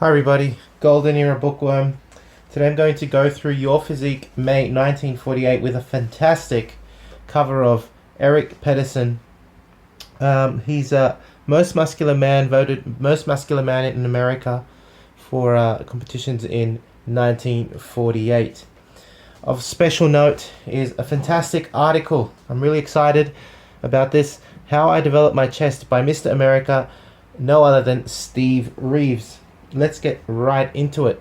Hi everybody, Golden Era Bookworm. Today I'm going to go through Your Physique May 1948 with a fantastic cover of Eric Pedersen. He's a most muscular man, voted most muscular man in America for competitions in 1948. Of special note is a fantastic article. I'm really excited about this. How I Developed My Chest by Mr. America, no other than Steve Reeves. Let's get right into it.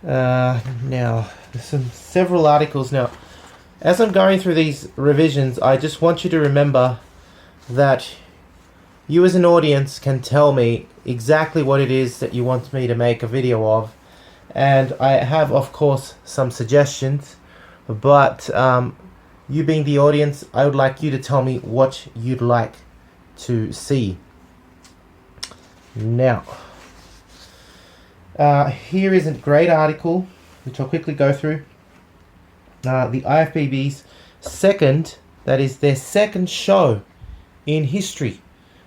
Now, there's several articles. Now, as I'm going through these revisions, I just want you to remember that you as an audience can tell me exactly what it is that you want me to make a video of. And I have, of course, some suggestions, but you being the audience, I would like you to tell me what you'd like to see. Now, here is a great article, which I'll quickly go through. The IFBB's their second show in history,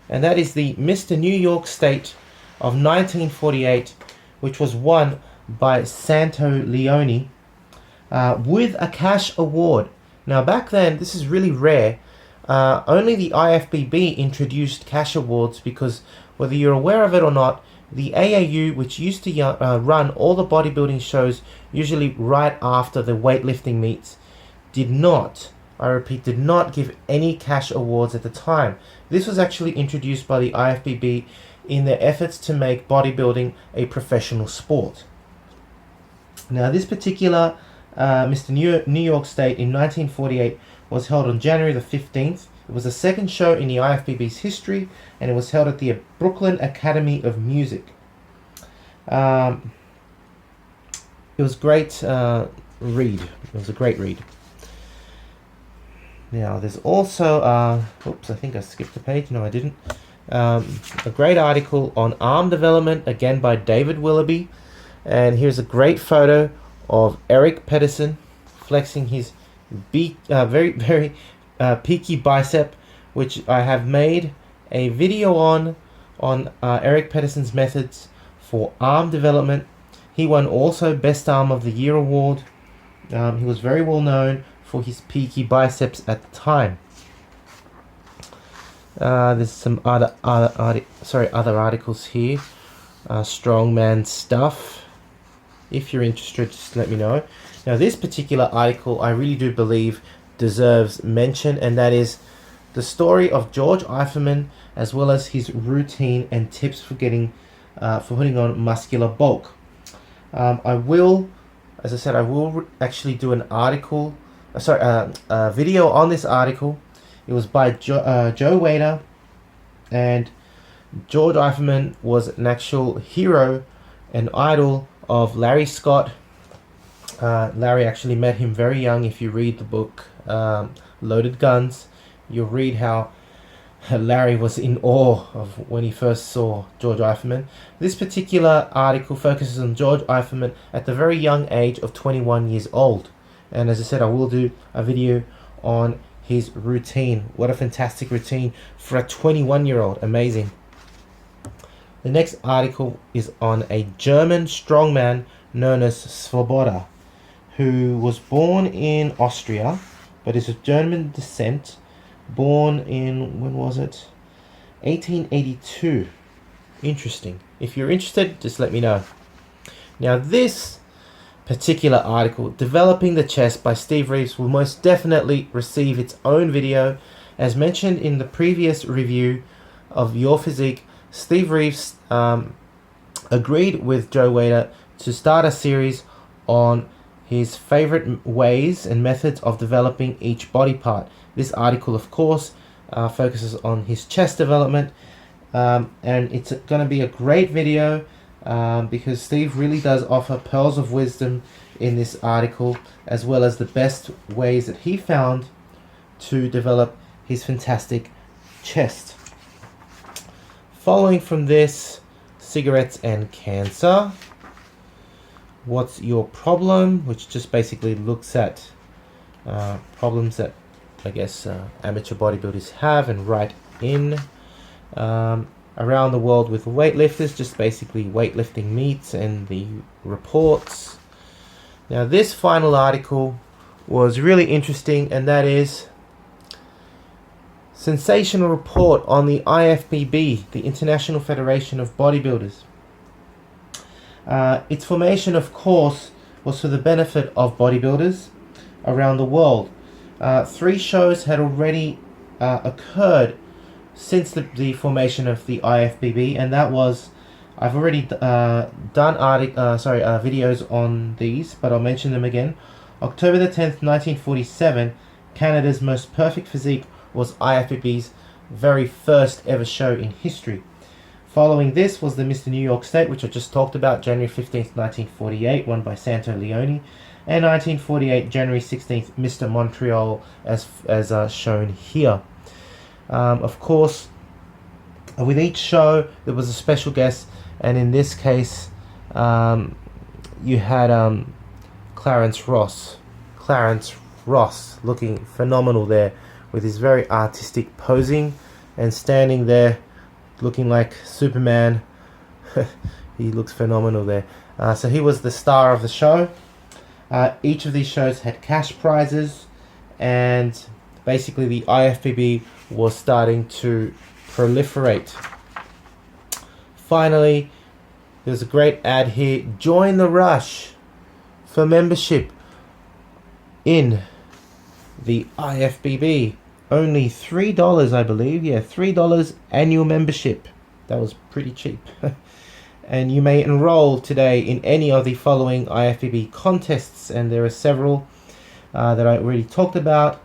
and that is the Mr. New York State of 1948, which was won by Santo Leone, with a cash award. Now, back then, this is really rare. Only the IFBB introduced cash awards because, whether you're aware of it or not, the AAU, which used to run all the bodybuilding shows, usually right after the weightlifting meets, did not, I repeat, did not give any cash awards at the time. This was actually introduced by the IFBB in their efforts to make bodybuilding a professional sport. Now, this particular Mr. New York State in 1948 was held on January the 15th. It was the second show in the IFBB's history, and it was held at the Brooklyn Academy of Music. It was great read. It was a great read. Now, there's also, oops, I think I skipped a page. No, I didn't. A great article on arm development, again by David Willoughby. And here's a great photo of Eric Pedersen flexing his very peaky bicep, which I have made a video on Eric Pedersen's methods for arm development. He won also Best Arm of the Year award. He was very well known for his peaky biceps at the time. There's some other articles here. Strongman stuff. If you're interested, just let me know. Now, this particular article, I really do believe deserves mention, and that is the story of George Eifferman, as well as his routine and tips for putting on muscular bulk. I will, as I said, I will actually do an article, a video on this article. It was by Joe Wader, and George Eifferman was an actual hero and idol of Larry Scott. Larry actually met him very young. If you read the book Loaded Guns, you'll read how Larry was in awe of when he first saw George Eifferman. This particular article focuses on George Eifferman at the very young age of 21 years old. And as I said, I will do a video on his routine. What a fantastic routine for a 21-year-old. Amazing. The next article is on a German strongman known as Svoboda, who was born in Austria, but is of German descent, born in, when was it? 1882. Interesting. If you're interested, just let me know. Now, this particular article, Developing the Chest by Steve Reeves, will most definitely receive its own video. As mentioned in the previous review of Your Physique, Steve Reeves agreed with Joe Wader to start a series on his favorite ways and methods of developing each body part. This article, of course, focuses on his chest development, and it's going to be a great video because Steve really does offer pearls of wisdom in this article, as well as the best ways that he found to develop his fantastic chest. Following from this, cigarettes and cancer. What's your problem? Which just basically looks at problems that I guess amateur bodybuilders have and write in. around the world with weightlifters, just basically weightlifting meets and the reports. Now this final article was really interesting, and that is sensational report on the IFBB, the International Federation of Bodybuilders. Its formation, of course, was for the benefit of bodybuilders around the world. 3 shows had already occurred since the formation of the IFBB, and that was, I've already done videos on these, but I'll mention them again. October the 10th, 1947, Canada's Most Perfect Physique was IFBB's very first ever show in history. Following this was the Mr. New York State, which I just talked about, January 15th, 1948, won by Santo Leone, and 1948, January 16th, Mr. Montreal, as shown here. Of course, with each show there was a special guest, and in this case you had Clarence Ross looking phenomenal there with his very artistic posing and standing there looking like Superman. He looks phenomenal there. So he was the star of the show. Each of these shows had cash prizes, and basically the IFBB was starting to proliferate. Finally, there's a great ad here. Join the rush for membership in the IFBB. Only $3, I believe. Yeah, $3 annual membership. That was pretty cheap. And you may enroll today in any of the following IFBB contests, and there are several that I already talked about,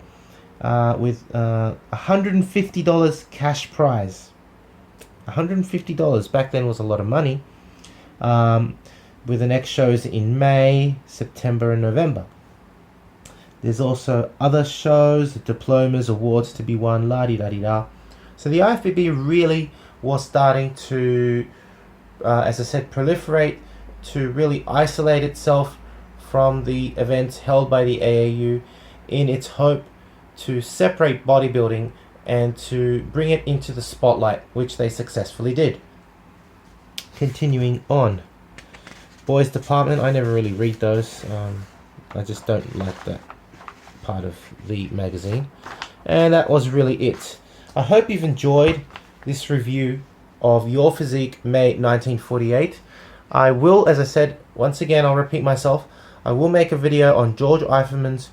with $150 cash prize. $150 back then was a lot of money. With the next shows in May, September, and November. There's also other shows, diplomas, awards to be won, la-di-da-di-da. So the IFBB really was starting to, as I said, proliferate, to really isolate itself from the events held by the AAU in its hope to separate bodybuilding and to bring it into the spotlight, which they successfully did. Continuing on. Boys Department, I never really read those. I just don't like that part of the magazine. And that was really it. I hope you've enjoyed this review of Your Physique May 1948. I will, as I said, once again, I'll repeat myself, I will make a video on George Eifferman's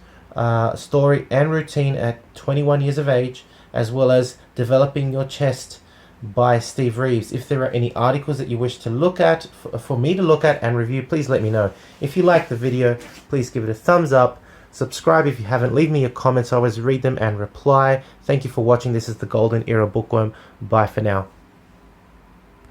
story and routine at 21 years of age, as well as Developing Your Chest by Steve Reeves. If there are any articles that you wish to look at, for me to look at and review, please let me know. If you like the video, please give it a thumbs up. Subscribe if you haven't. Leave me your comments. I always read them and reply. Thank you for watching. This is the Golden Era Bookworm. Bye for now.